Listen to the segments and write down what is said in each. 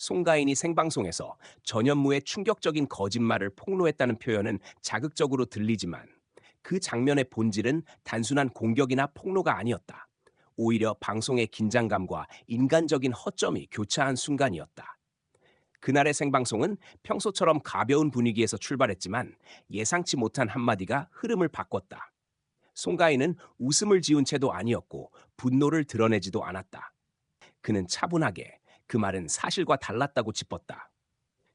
송가인이 생방송에서 전현무의 충격적인 거짓말을 폭로했다는 표현은 자극적으로 들리지만 그 장면의 본질은 단순한 공격이나 폭로가 아니었다. 오히려 방송의 긴장감과 인간적인 허점이 교차한 순간이었다. 그날의 생방송은 평소처럼 가벼운 분위기에서 출발했지만 예상치 못한 한마디가 흐름을 바꿨다. 송가인은 웃음을 지은 채도 아니었고 분노를 드러내지도 않았다. 그는 차분하게 그 말은 사실과 달랐다고 짚었다.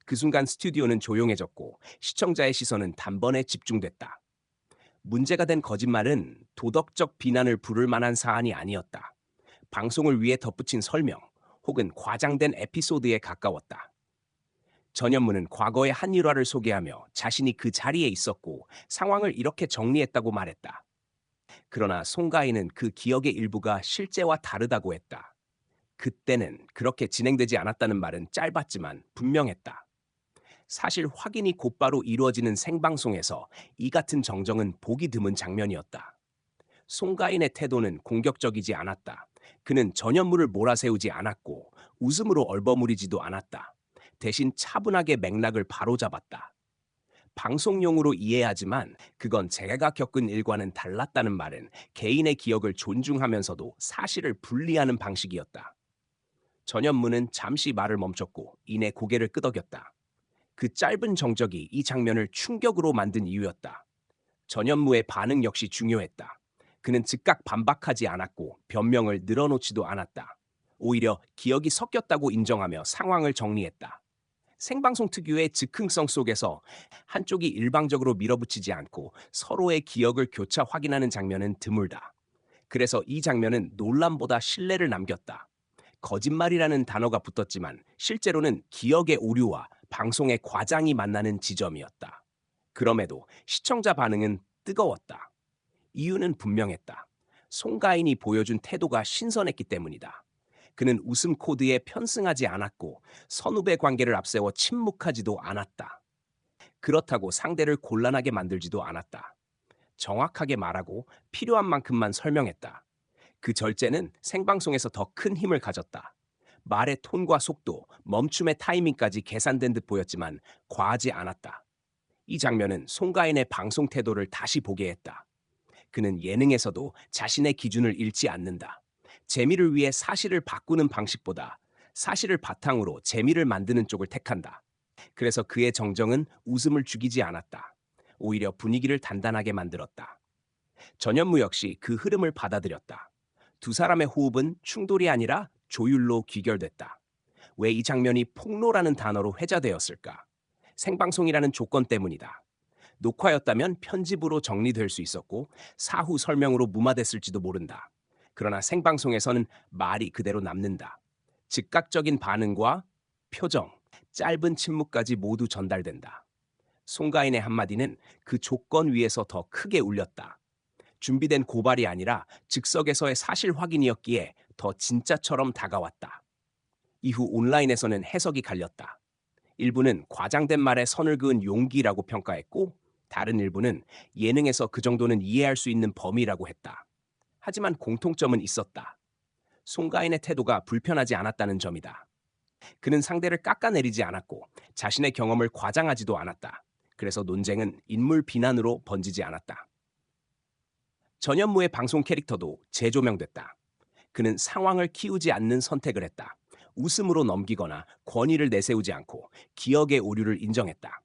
그 순간 스튜디오는 조용해졌고 시청자의 시선은 단번에 집중됐다. 문제가 된 거짓말은 도덕적 비난을 부를 만한 사안이 아니었다. 방송을 위해 덧붙인 설명 혹은 과장된 에피소드에 가까웠다. 전현무는 과거의 한 일화를 소개하며 자신이 그 자리에 있었고 상황을 이렇게 정리했다고 말했다. 그러나 송가인은 그 기억의 일부가 실제와 다르다고 했다. 그때는 그렇게 진행되지 않았다는 말은 짧았지만 분명했다. 사실 확인이 곧바로 이루어지는 생방송에서 이 같은 정정은 보기 드문 장면이었다. 송가인의 태도는 공격적이지 않았다. 그는 전현무를 몰아세우지 않았고 웃음으로 얼버무리지도 않았다. 대신 차분하게 맥락을 바로잡았다. 방송용으로 이해하지만 그건 제가 겪은 일과는 달랐다는 말은 개인의 기억을 존중하면서도 사실을 분리하는 방식이었다. 전현무는 잠시 말을 멈췄고 이내 고개를 끄덕였다. 그 짧은 정적이 이 장면을 충격으로 만든 이유였다. 전현무의 반응 역시 중요했다. 그는 즉각 반박하지 않았고 변명을 늘어놓지도 않았다. 오히려 기억이 섞였다고 인정하며 상황을 정리했다. 생방송 특유의 즉흥성 속에서 한쪽이 일방적으로 밀어붙이지 않고 서로의 기억을 교차 확인하는 장면은 드물다. 그래서 이 장면은 논란보다 신뢰를 남겼다. 거짓말이라는 단어가 붙었지만 실제로는 기억의 오류와 방송의 과장이 만나는 지점이었다. 그럼에도 시청자 반응은 뜨거웠다. 이유는 분명했다. 송가인이 보여준 태도가 신선했기 때문이다. 그는 웃음 코드에 편승하지 않았고 선후배 관계를 앞세워 침묵하지도 않았다. 그렇다고 상대를 곤란하게 만들지도 않았다. 정확하게 말하고 필요한 만큼만 설명했다. 그 절제는 생방송에서 더 큰 힘을 가졌다. 말의 톤과 속도, 멈춤의 타이밍까지 계산된 듯 보였지만 과하지 않았다. 이 장면은 송가인의 방송 태도를 다시 보게 했다. 그는 예능에서도 자신의 기준을 잃지 않는다. 재미를 위해 사실을 바꾸는 방식보다 사실을 바탕으로 재미를 만드는 쪽을 택한다. 그래서 그의 정정은 웃음을 죽이지 않았다. 오히려 분위기를 단단하게 만들었다. 전현무 역시 그 흐름을 받아들였다. 두 사람의 호흡은 충돌이 아니라 조율로 귀결됐다. 왜 이 장면이 폭로라는 단어로 회자되었을까? 생방송이라는 조건 때문이다. 녹화였다면 편집으로 정리될 수 있었고 사후 설명으로 무마됐을지도 모른다. 그러나 생방송에서는 말이 그대로 남는다. 즉각적인 반응과 표정, 짧은 침묵까지 모두 전달된다. 송가인의 한마디는 그 조건 위에서 더 크게 울렸다. 준비된 고발이 아니라 즉석에서의 사실 확인이었기에 더 진짜처럼 다가왔다. 이후 온라인에서는 해석이 갈렸다. 일부는 과장된 말에 선을 그은 용기라고 평가했고, 다른 일부는 예능에서 그 정도는 이해할 수 있는 범위라고 했다. 하지만 공통점은 있었다. 송가인의 태도가 불편하지 않았다는 점이다. 그는 상대를 깎아내리지 않았고 자신의 경험을 과장하지도 않았다. 그래서 논쟁은 인물 비난으로 번지지 않았다. 전현무의 방송 캐릭터도 재조명됐다. 그는 상황을 키우지 않는 선택을 했다. 웃음으로 넘기거나 권위를 내세우지 않고 기억의 오류를 인정했다.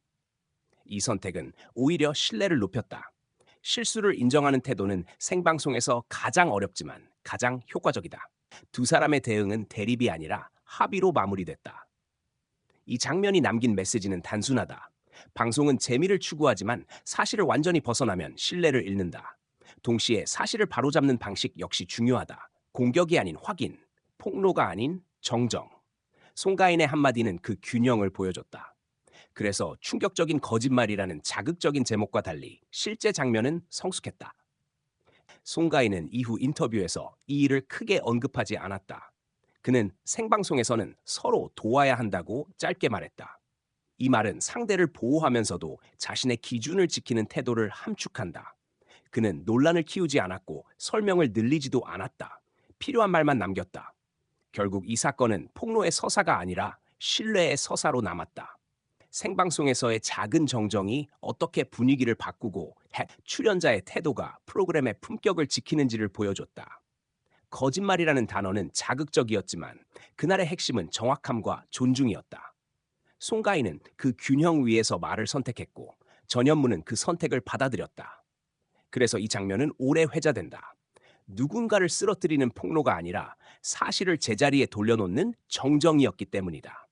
이 선택은 오히려 신뢰를 높였다. 실수를 인정하는 태도는 생방송에서 가장 어렵지만 가장 효과적이다. 두 사람의 대응은 대립이 아니라 합의로 마무리됐다. 이 장면이 남긴 메시지는 단순하다. 방송은 재미를 추구하지만 사실을 완전히 벗어나면 신뢰를 잃는다. 동시에 사실을 바로잡는 방식 역시 중요하다. 공격이 아닌 확인, 폭로가 아닌 정정. 송가인의 한마디는 그 균형을 보여줬다. 그래서 충격적인 거짓말이라는 자극적인 제목과 달리 실제 장면은 성숙했다. 송가인은 이후 인터뷰에서 이 일을 크게 언급하지 않았다. 그는 생방송에서는 서로 도와야 한다고 짧게 말했다. 이 말은 상대를 보호하면서도 자신의 기준을 지키는 태도를 함축한다. 그는 논란을 키우지 않았고 설명을 늘리지도 않았다. 필요한 말만 남겼다. 결국 이 사건은 폭로의 서사가 아니라 신뢰의 서사로 남았다. 생방송에서의 작은 정정이 어떻게 분위기를 바꾸고 출연자의 태도가 프로그램의 품격을 지키는지를 보여줬다. 거짓말이라는 단어는 자극적이었지만 그날의 핵심은 정확함과 존중이었다. 송가인은 그 균형 위에서 말을 선택했고 전현무는 그 선택을 받아들였다. 그래서 이 장면은 오래 회자된다. 누군가를 쓰러뜨리는 폭로가 아니라 사실을 제자리에 돌려놓는 정정이었기 때문이다.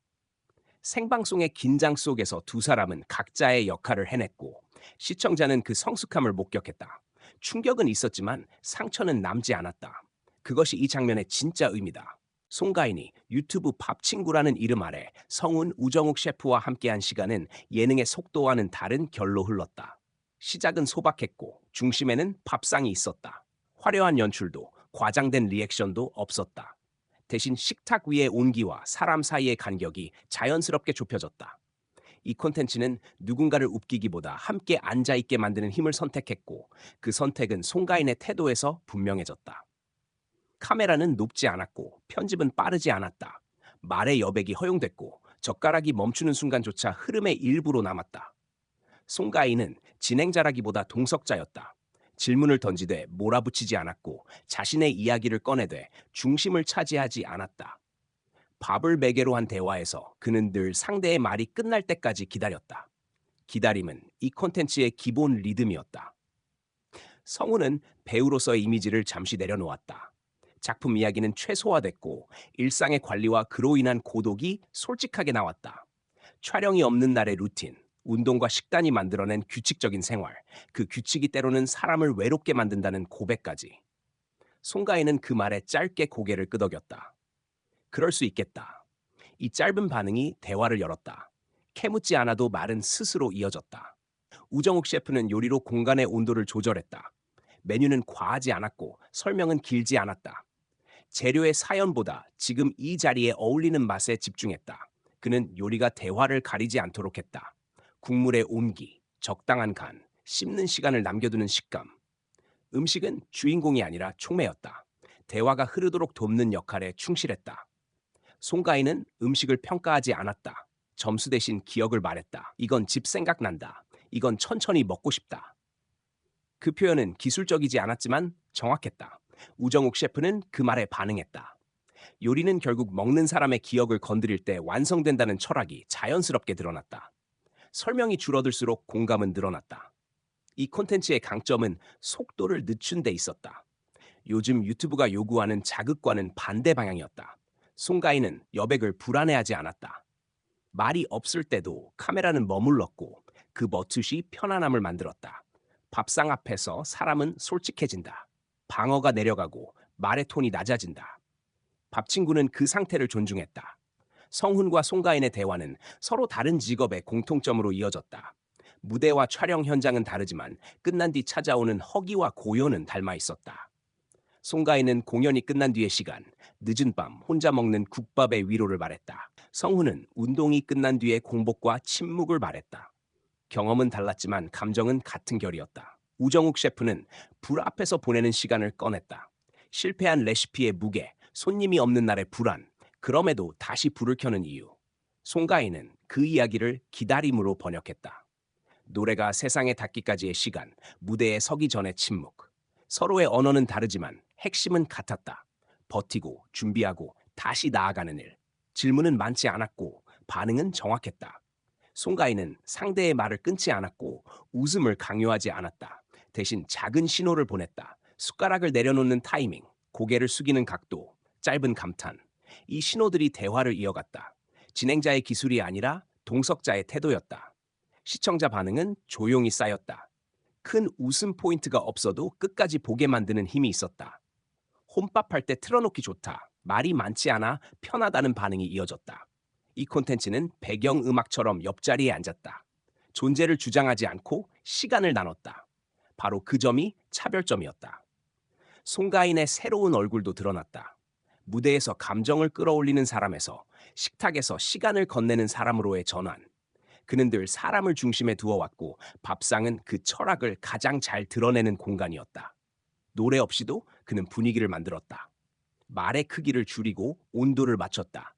생방송의 긴장 속에서 두 사람은 각자의 역할을 해냈고 시청자는 그 성숙함을 목격했다. 충격은 있었지만 상처는 남지 않았다. 그것이 이 장면의 진짜 의미다. 송가인이 유튜브 밥친구라는 이름 아래 성운 우정욱 셰프와 함께한 시간은 예능의 속도와는 다른 결로 흘렀다. 시작은 소박했고 중심에는 밥상이 있었다. 화려한 연출도 과장된 리액션도 없었다. 대신 식탁 위의 온기와 사람 사이의 간격이 자연스럽게 좁혀졌다. 이 콘텐츠는 누군가를 웃기기보다 함께 앉아있게 만드는 힘을 선택했고 그 선택은 송가인의 태도에서 분명해졌다. 카메라는 높지 않았고 편집은 빠르지 않았다. 말의 여백이 허용됐고 젓가락이 멈추는 순간조차 흐름의 일부로 남았다. 송가인은 진행자라기보다 동석자였다. 질문을 던지되 몰아붙이지 않았고 자신의 이야기를 꺼내되 중심을 차지하지 않았다. 밥을 매개로 한 대화에서 그는 늘 상대의 말이 끝날 때까지 기다렸다. 기다림은 이 콘텐츠의 기본 리듬이었다. 성우는 배우로서의 이미지를 잠시 내려놓았다. 작품 이야기는 최소화됐고 일상의 관리와 그로 인한 고독이 솔직하게 나왔다. 촬영이 없는 날의 루틴, 운동과 식단이 만들어낸 규칙적인 생활, 그 규칙이 때로는 사람을 외롭게 만든다는 고백까지. 송가인은 그 말에 짧게 고개를 끄덕였다. 그럴 수 있겠다. 이 짧은 반응이 대화를 열었다. 캐묻지 않아도 말은 스스로 이어졌다. 우정욱 셰프는 요리로 공간의 온도를 조절했다. 메뉴는 과하지 않았고 설명은 길지 않았다. 재료의 사연보다 지금 이 자리에 어울리는 맛에 집중했다. 그는 요리가 대화를 가리지 않도록 했다. 국물의 온기, 적당한 간, 씹는 시간을 남겨두는 식감. 음식은 주인공이 아니라 촉매였다. 대화가 흐르도록 돕는 역할에 충실했다. 송가인은 음식을 평가하지 않았다. 점수 대신 기억을 말했다. 이건 집 생각난다. 이건 천천히 먹고 싶다. 그 표현은 기술적이지 않았지만 정확했다. 우정욱 셰프는 그 말에 반응했다. 요리는 결국 먹는 사람의 기억을 건드릴 때 완성된다는 철학이 자연스럽게 드러났다. 설명이 줄어들수록 공감은 늘어났다. 이 콘텐츠의 강점은 속도를 늦춘 데 있었다. 요즘 유튜브가 요구하는 자극과는 반대 방향이었다. 송가인은 여백을 불안해하지 않았다. 말이 없을 때도 카메라는 머물렀고 그 머투시 편안함을 만들었다. 밥상 앞에서 사람은 솔직해진다. 방어가 내려가고 말의 톤이 낮아진다. 밥친구는 그 상태를 존중했다. 성훈과 송가인의 대화는 서로 다른 직업의 공통점으로 이어졌다. 무대와 촬영 현장은 다르지만 끝난 뒤 찾아오는 허기와 고요는 닮아 있었다. 송가인은 공연이 끝난 뒤의 시간, 늦은 밤 혼자 먹는 국밥의 위로를 말했다. 성훈은 운동이 끝난 뒤의 공복과 침묵을 말했다. 경험은 달랐지만 감정은 같은 결이었다. 우정욱 셰프는 불 앞에서 보내는 시간을 꺼냈다. 실패한 레시피의 무게, 손님이 없는 날의 불안, 그럼에도 다시 불을 켜는 이유. 송가인은 그 이야기를 기다림으로 번역했다. 노래가 세상에 닿기까지의 시간, 무대에 서기 전의 침묵. 서로의 언어는 다르지만 핵심은 같았다. 버티고 준비하고 다시 나아가는 일. 질문은 많지 않았고 반응은 정확했다. 송가인은 상대의 말을 끊지 않았고 웃음을 강요하지 않았다. 대신 작은 신호를 보냈다. 숟가락을 내려놓는 타이밍, 고개를 숙이는 각도, 짧은 감탄. 이 신호들이 대화를 이어갔다. 진행자의 기술이 아니라 동석자의 태도였다. 시청자 반응은 조용히 쌓였다. 큰 웃음 포인트가 없어도 끝까지 보게 만드는 힘이 있었다. 혼밥할 때 틀어놓기 좋다. 말이 많지 않아 편하다는 반응이 이어졌다. 이 콘텐츠는 배경음악처럼 옆자리에 앉았다. 존재를 주장하지 않고 시간을 나눴다. 바로 그 점이 차별점이었다. 송가인의 새로운 얼굴도 드러났다. 무대에서 감정을 끌어올리는 사람에서 식탁에서 시간을 건네는 사람으로의 전환. 그는 늘 사람을 중심에 두어왔고 밥상은 그 철학을 가장 잘 드러내는 공간이었다. 노래 없이도 그는 분위기를 만들었다. 말의 크기를 줄이고 온도를 맞췄다.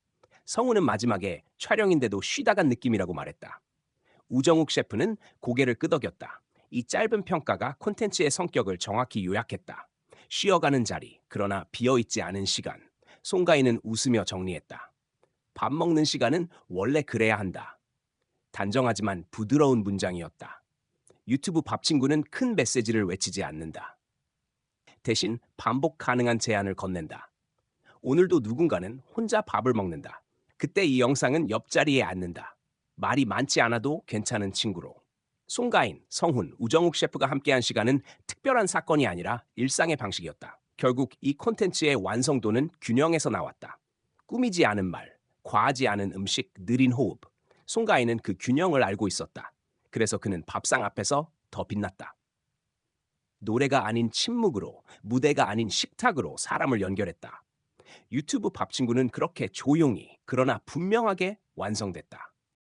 성우는 마지막에 촬영인데도 쉬다 간 느낌이라고 말했다. 우정욱 셰프는 고개를 끄덕였다. 이 짧은 평가가 콘텐츠의 성격을 정확히 요약했다. 쉬어가는 자리, 그러나 비어있지 않은 시간. 송가인은 웃으며 정리했다. 밥 먹는 시간은 원래 그래야 한다. 단정하지만 부드러운 문장이었다. 유튜브 밥 친구는 큰 메시지를 외치지 않는다. 대신 반복 가능한 제안을 건넨다. 오늘도 누군가는 혼자 밥을 먹는다. 그때 이 영상은 옆자리에 앉는다. 말이 많지 않아도 괜찮은 친구로. 송가인, 성훈, 우정욱 셰프가 함께한 시간은 특별한 사건이 아니라 일상의 방식이었다. 결국 이 콘텐츠의 완성도는 균형에서 나왔다. 꾸미지 않은 말, 과하지 않은 음식, 느린 호흡. 송가인은 그 균형을 알고 있었다. 그래서 그는 밥상 앞에서 더 빛났다. 노래가 아닌 침묵으로, 무대가 아닌 식탁으로 사람을 연결했다. 유튜브 밥 친구는 그렇게 조용히, 그러나 분명하게 완성됐다.